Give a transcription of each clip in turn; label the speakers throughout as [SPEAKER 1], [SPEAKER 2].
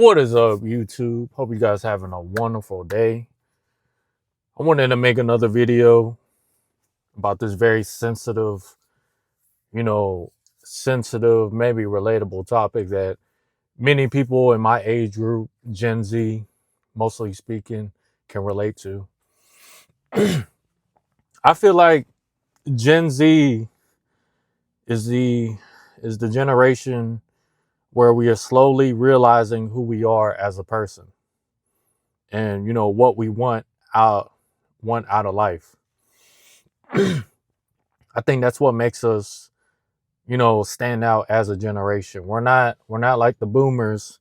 [SPEAKER 1] What is up, YouTube? Hope you guys having a wonderful day. I wanted to make another video about this very sensitive, you know, sensitive, maybe relatable topic that many people in my age group, Gen Z, mostly speaking, can relate to. I feel like Gen Z is the generation where we are slowly realizing who we are as a person and what we want out of life. I think that's what makes us, stand out as a generation. We're not like the boomers.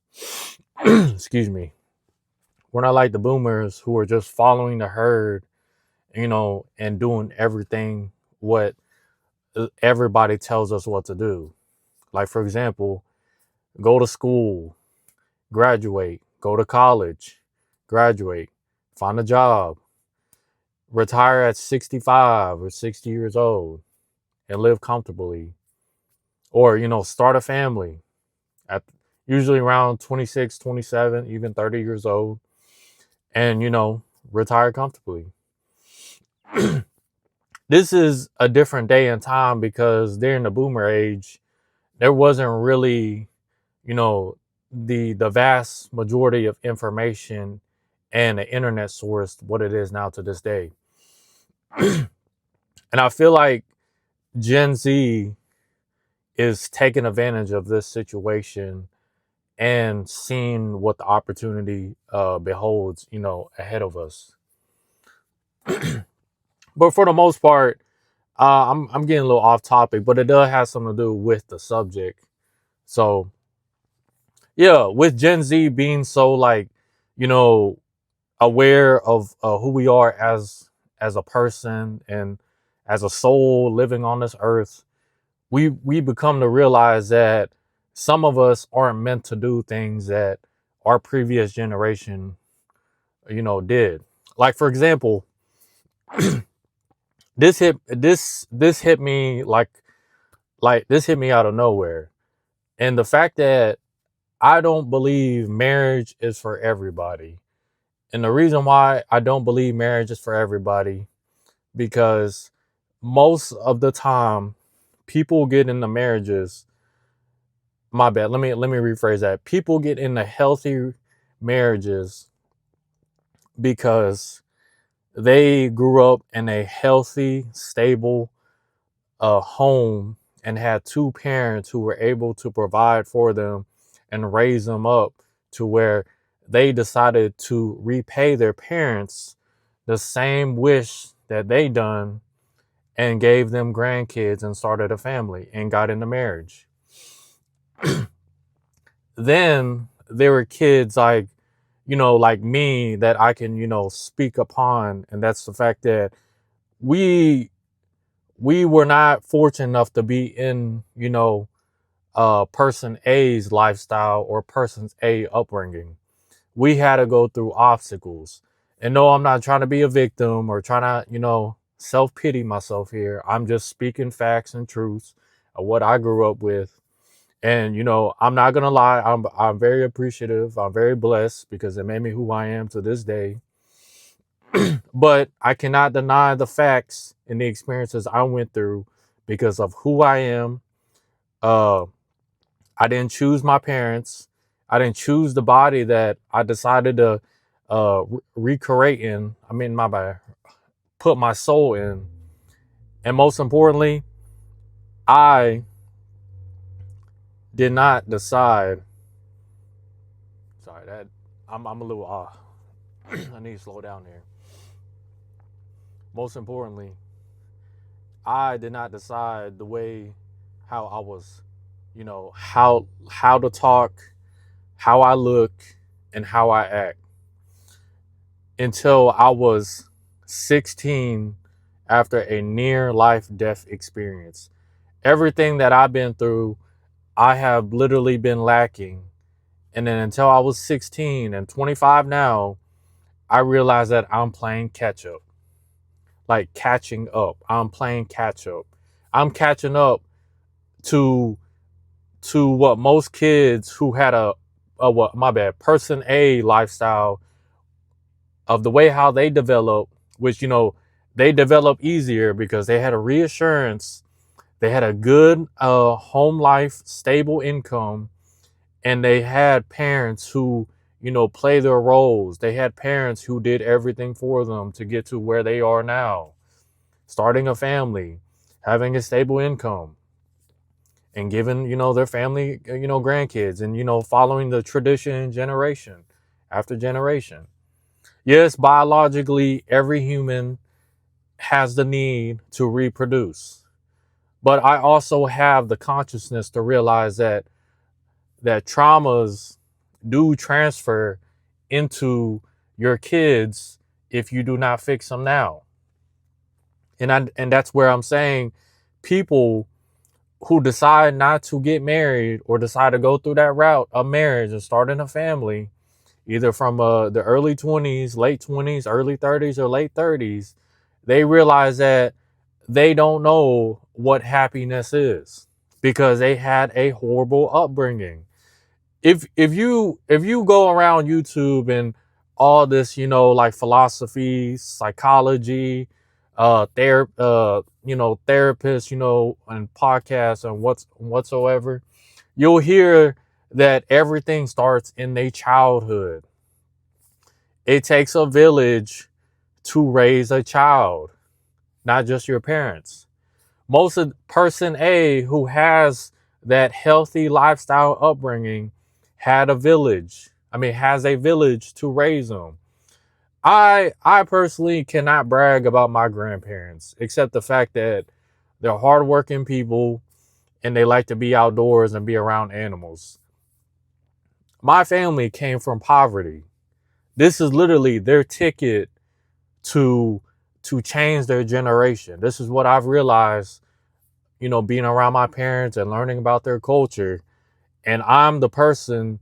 [SPEAKER 1] Excuse me. We're not like the boomers who are just following the herd, and doing everything what everybody tells us what to do. Like, for example, go to school, graduate, go to college, graduate, find a job, retire at 65 or 60 years old and live comfortably, or start a family at usually around 26, 27, even 30 years old, and retire comfortably. This is a different day and time because during the boomer age there wasn't really, you know the vast majority of information and the internet source what it is now to this day. And I feel like Gen Z is taking advantage of this situation and seeing what the opportunity beholds, ahead of us. But for the most part, I'm getting a little off topic, but it does have something to do with the subject. So yeah, with Gen Z being so like, you know, aware of who we are as a person and as a soul living on this earth, we become to realize that some of us aren't meant to do things that our previous generation, did. Like, for example, this hit me like this hit me out of nowhere. And the fact that I don't believe marriage is for everybody. And the reason why I don't believe marriage is for everybody, because most of the time people get into marriages. My bad. Let me rephrase that. People get into healthy marriages because they grew up in a healthy, stable home and had two parents who were able to provide for them and raise them up to where they decided to repay their parents the same wish that they done and gave them grandkids and started a family and got into marriage. Then there were kids like, like me that I can, speak upon. And that's the fact that we we were not fortunate enough to be in, person A's lifestyle or person's A upbringing. We had to go through obstacles. And no, I'm not trying to be a victim or trying to, self pity myself here. I'm just speaking facts and truths of what I grew up with. And I'm not gonna lie, I'm very appreciative. I'm very blessed because it made me who I am to this day. But I cannot deny the facts and the experiences I went through because of who I am. Uh, I didn't choose my parents. I didn't choose the body that I decided to recreate in. I mean, my bad, put my soul in. And most importantly, I did not decide. Sorry, that I'm a little off. I need to slow down here. Most importantly, I did not decide the way how I was, how to talk, how I look, and how I act until I was 16 after a near life death experience. Everything that I've been through, I have literally been lacking. And then until I was 16 and 25 now, I realized that I'm playing catch up. Like catching up. I'm playing catch up. I'm catching up to what most kids who had what my bad, person A lifestyle of the way how they develop, which, they develop easier because they had a reassurance, they had a good home life, stable income, and they had parents who, play their roles. They had parents who did everything for them to get to where they are now, starting a family, having a stable income, and giving, their family, grandkids, and, following the tradition generation after generation. Yes, biologically, every human has the need to reproduce. But I also have the consciousness to realize that traumas do transfer into your kids if you do not fix them now. And that's where I'm saying people who decide not to get married or decide to go through that route of marriage and starting a family, either from the early 20s, late 20s, early 30s, or late 30s, they realize that they don't know what happiness is because they had a horrible upbringing. If you go around YouTube and all this, like philosophy, psychology, therapists, and podcasts and whatsoever, you'll hear that everything starts in their childhood. It takes a village to raise a child, not just your parents. Most of person A who has that healthy lifestyle upbringing has a village to raise them. I personally cannot brag about my grandparents, except the fact that they're hardworking people and they like to be outdoors and be around animals. My family came from poverty. This is literally their ticket to change their generation. This is what I've realized, being around my parents and learning about their culture. And I'm the person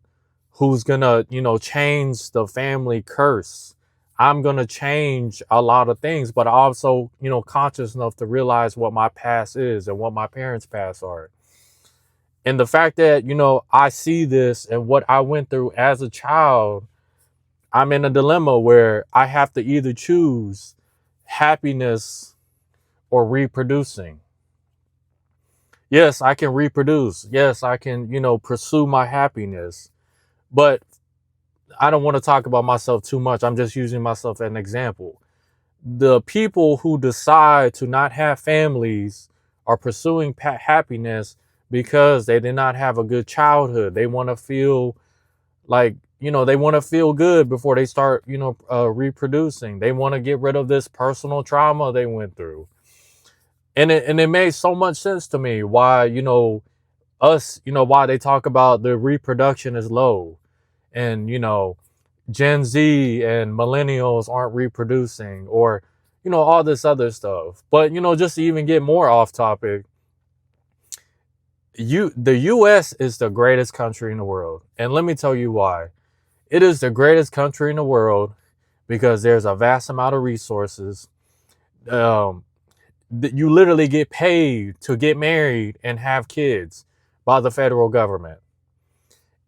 [SPEAKER 1] who's gonna, change the family curse. I'm gonna change a lot of things, but also, conscious enough to realize what my past is and what my parents' past are. And the fact that, I see this and what I went through as a child, I'm in a dilemma where I have to either choose happiness or reproducing. Yes, I can reproduce. Yes, I can, pursue my happiness. But I don't want to talk about myself too much. I'm just using myself as an example. The people who decide to not have families are pursuing happiness because they did not have a good childhood. They want to feel like, they want to feel good before they start, reproducing. They want to get rid of this personal trauma they went through. And it made so much sense to me why, why they talk about the reproduction is low, and, Gen Z and millennials aren't reproducing, or, all this other stuff. But, just to even get more off topic, the US is the greatest country in the world. And let me tell you why. It is the greatest country in the world because there's a vast amount of resources. You literally get paid to get married and have kids by the federal government.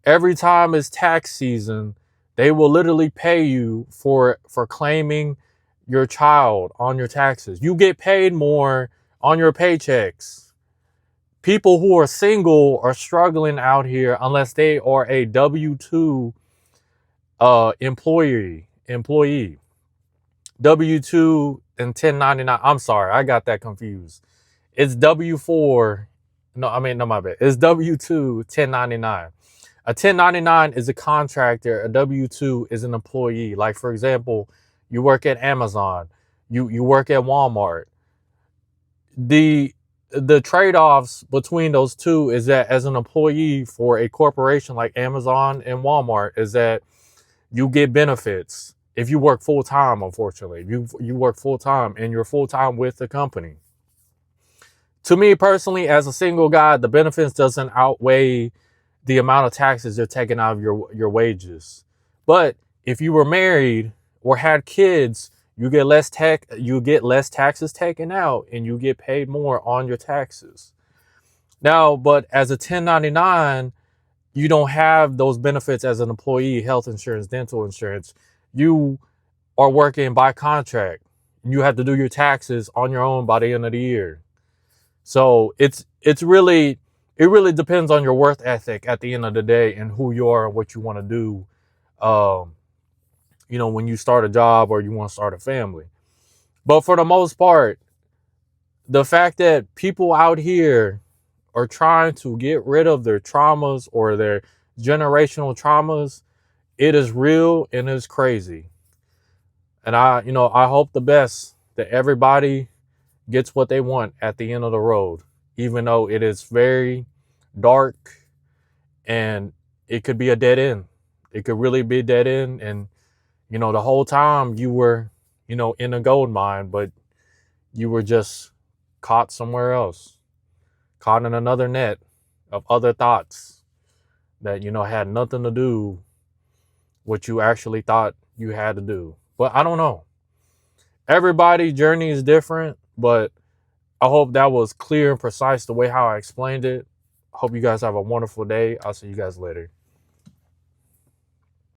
[SPEAKER 1] Every time it's tax season, they will literally pay you for claiming your child on your taxes. You get paid more on your paychecks. People who are single are struggling out here unless they are a W-2 employee. W-2 and 1099. I'm sorry, I got that confused. It's W-4. No, my bad. It's W-2, 1099. A 1099 is a contractor. A W-2 is an employee. Like, for example, you work at Amazon. You work at Walmart. The trade-offs between those two is that as an employee for a corporation like Amazon and Walmart is that you get benefits if you work full-time. Unfortunately, you work full-time and you're full-time with the company. To me personally, as a single guy, the benefits doesn't outweigh the amount of taxes they're taking out of your wages. But if you were married or had kids, you get less taxes taken out and you get paid more on your taxes. Now, but as a 1099, you don't have those benefits as an employee, health insurance, dental insurance. You are working by contract. You have to do your taxes on your own by the end of the year. So it really depends on your worth ethic at the end of the day and who you are and what you want to do. Um, when you start a job or you want to start a family. But for the most part, the fact that people out here are trying to get rid of their traumas or their generational traumas, it is real and it's crazy. And I hope the best that everybody gets what they want at the end of the road, even though it is very dark and it could be a dead end. It could really be a dead end. And, the whole time you were, in a gold mine, but you were just caught somewhere else, caught in another net of other thoughts that, had nothing to do what you actually thought you had to do. But I don't know. Everybody's journey is different, but I hope that was clear and precise the way how I explained it. Hope you guys have a wonderful day. I'll see you guys later.